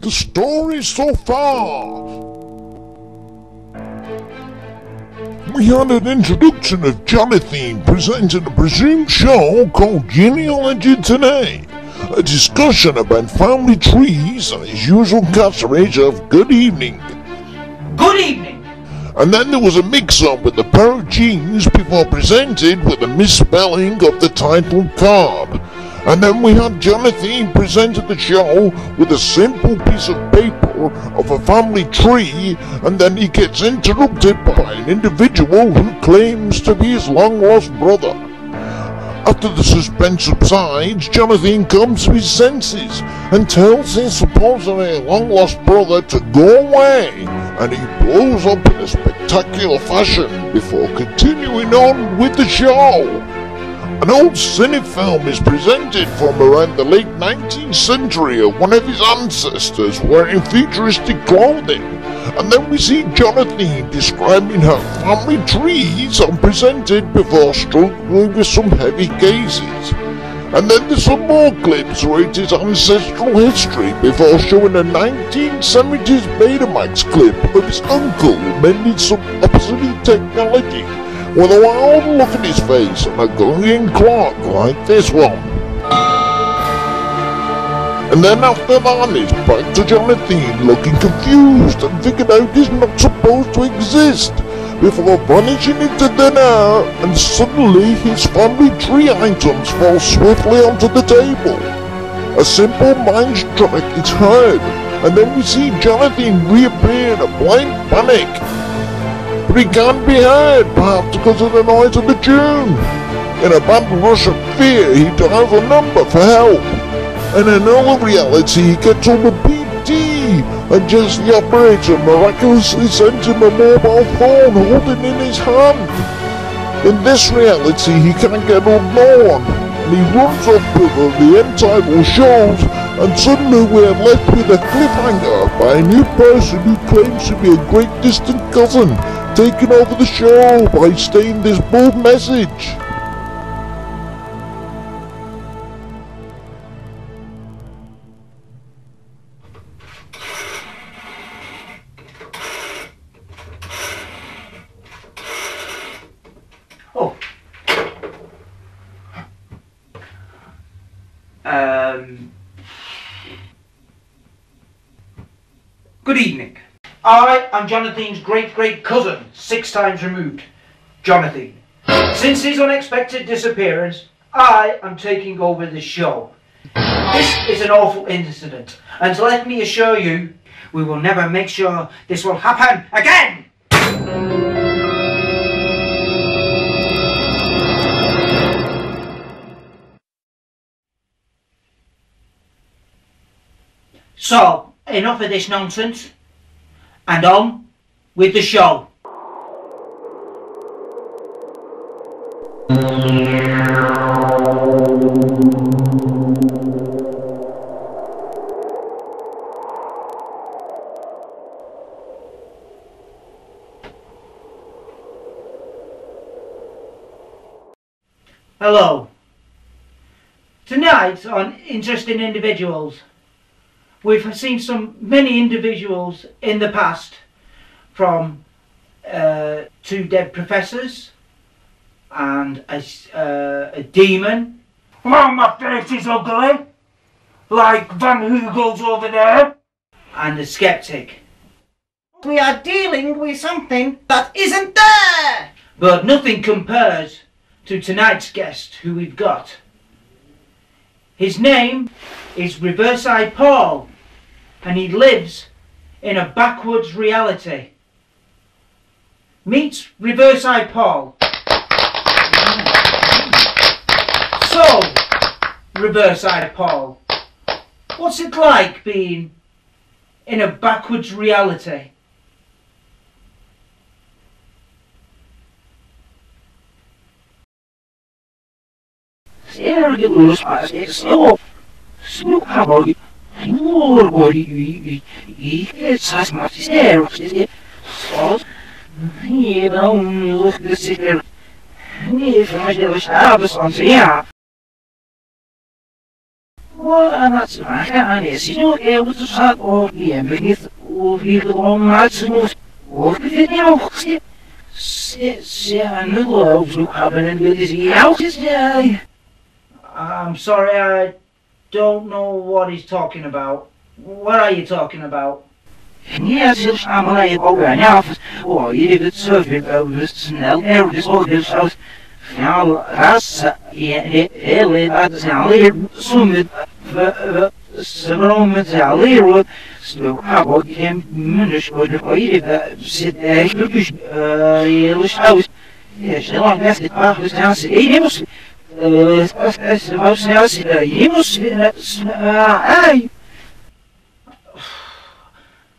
the story so far. We had an introduction of Jonathan presenting a presumed show called Genealogy Today, a discussion about family trees and his usual catchphrase of good evening. Good evening! And then there was a mix-up with the pair of jeans before presented with a misspelling of the title card. And then we had Jonathan presented the show with a simple piece of paper of a family tree, and then he gets interrupted by an individual who claims to be his long-lost brother. After the suspense subsides, Jonathan comes to his senses and tells his supposedly long-lost brother to go away, and he blows up in a spectacular fashion before continuing on with the show. An old cinefilm is presented from around the late 19th century of one of his ancestors wearing futuristic clothing, and then we see Jonathan describing how family trees are presented before struggling with some heavy cases. And then there's some more clips about his ancestral history before showing a 1970s Betamax clip of his uncle mending some obsolete technology with a wild look at his face and a glowing clock like this one. And then after that it's back to Jonathan looking confused and figured out he's not supposed to exist, before vanishing into thin air, and suddenly his family tree items fall swiftly onto the table. A simple mind strike is heard, and then we see Jonathan reappear in a blind panic. But he can't be heard, perhaps because of the noise of the tune. In a bad rush of fear, he dials a number for help. And in another reality, he gets on the PT, and just the operator miraculously sends him a mobile phone holding in his hand. In this reality, he can't get on no one, and he runs off before the end title shows, and suddenly we're left with a cliffhanger by a new person who claims to be a great distant cousin, taking over the show by saying this bold message. Oh. Good evening. I am Jonathan's great cousin, 6 times removed, Jonathan. Since his unexpected disappearance, I am taking over the show. This is an awful incident, and let me assure you, we will never make sure this will happen again! So, enough of this nonsense, and on with the show. Hello. Tonight on Interesting Individuals, we've seen many individuals in the past, from 2 dead professors and a demon. Oh, my face is ugly, like Van Hugel's over there. And a skeptic. We are dealing with something that isn't there! But nothing compares to tonight's guest who we've got. His name is Riverside Paul, and he lives in a backwards reality. Meet Riverside Paul. So, Riverside Paul, what's it like being in a backwards reality? وأنا سمعت عن يسير وتصاد ويمكن وفي الغمات سنوس وفي اليوم I'm sorry, I don't know what he's talking about. What are you talking about? Yes, I'm like over now. Oh, you did serving over snel areas all this house. Now, that's that's now later. Summit, several minutes later. So, how about him? Minutes or the way that sit there. Yellowish house. Yes, I like that. I was down to 8 minutes.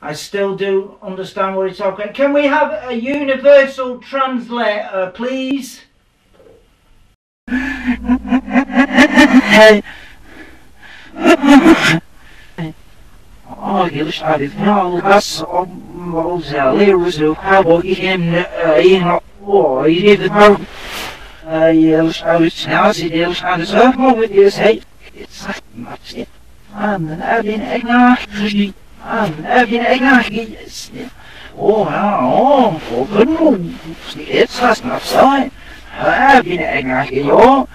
I still do understand what he's talking about. Can we have a universal translator, please? Oh, you started now. That's all those layers of how he came, oh, he did the yes, I was now sitting on the circle with his head. It's much it. I'm having agony. I'm having agony. Oh, good move. It's us not so. Having agony. Oh,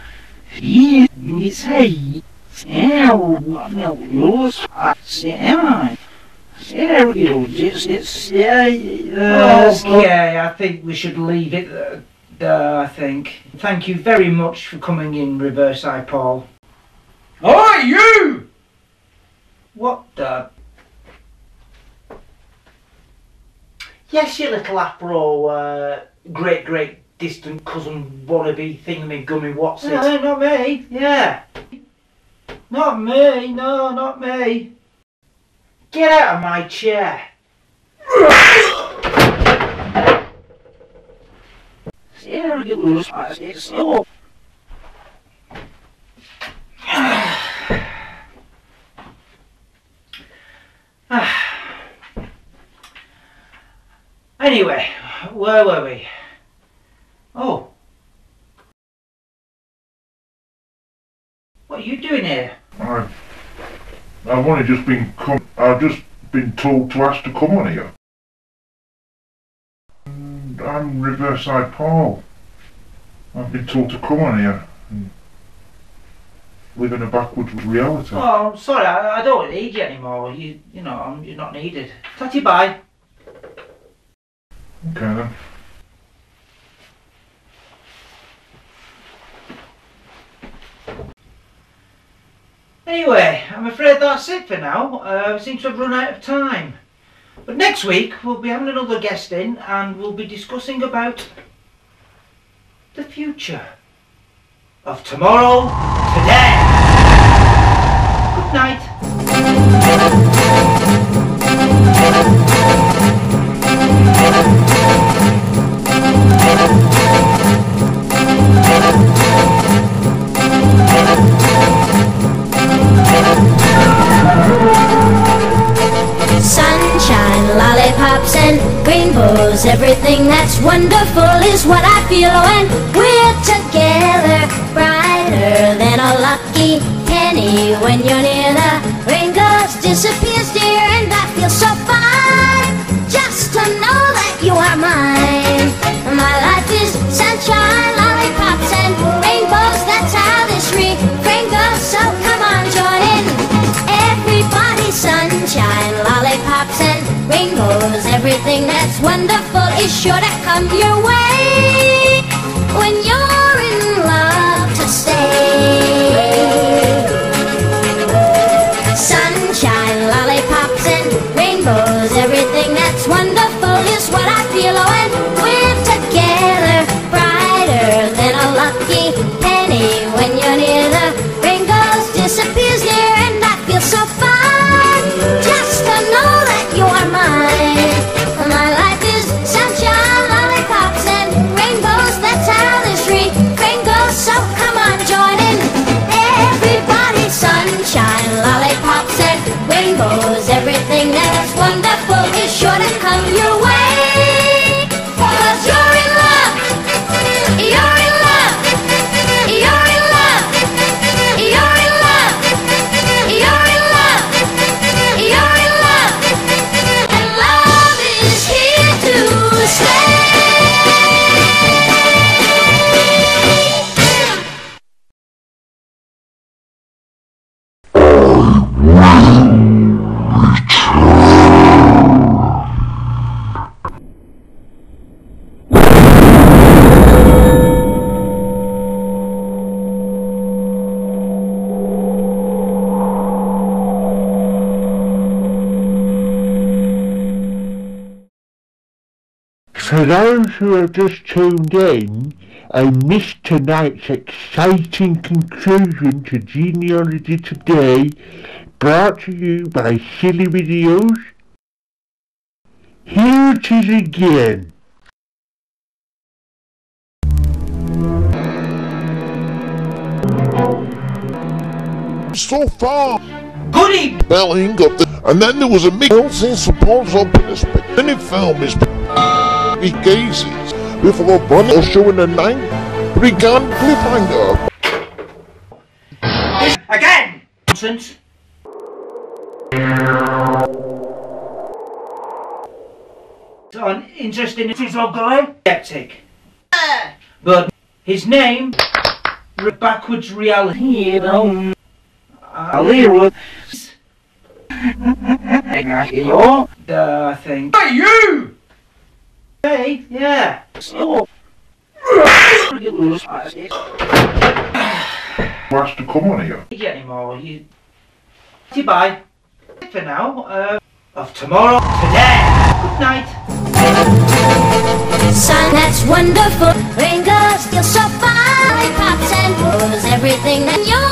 he needs hay. Yours, I Okay, I think we should leave it there, I think. Thank you very much for coming in, Riverside Paul. Oi, you! What the? Yes, you little Afro, great distant cousin wannabe thingamigummy what's it? No, not me, yeah. Not me, no, not me. Get out of my chair. Anyway, where were we? Oh. What are you doing here? I've only just been I've just been told to ask to come on here. I'm Riverside Paul. I've been told to come on here and live in a backwards reality. Oh, I'm sorry, I don't need you anymore. You know, you're not needed. Tatty bye. Okay then. Anyway, I'm afraid that's it for now. We seem to have run out of time. But next week we'll be having another guest in and we'll be discussing about the future of tomorrow today. Good night. Sunshine, lollipops and rainbows. Everything that's wonderful is what I feel when we're together. Brighter than a lucky penny when you're near. The rain goes, disappears, dear, and I feel so fine just to know that you are mine. My life is sunshine, lollipops and rainbows. That's how this refrain goes. So come on, join in. Everybody, sunshine, lollipops and rainbows. Everything that's wonderful is sure to come your way when you're in love to stay. Sunshine, lollipops and rainbows. Everything that's wonderful is what I feel when we're together. Brighter than a lucky penny when you're near. The rain goes, disappears, dear, and I feel so fine just to know that you are mine. My life is sunshine, lollipops and For those who have just tuned in and missed tonight's exciting conclusion to Genealogy Today, brought to you by Silly Videos, here it is again. So far, Good evening. spelling of the, and then there was a mix in suppose up in a spectacular film is cases before Bunny showing the name began cliffhanger. Again! Nonsense. On interesting is Westedk. But his name backwards reality. I think. Hey, you! Hey, yeah. What's to come on here? Get anymore. You. Bye. For now. Of tomorrow. Today. Good night. Son, that's wonderful. Ringo, still so fine. Pops and blues, everything that you're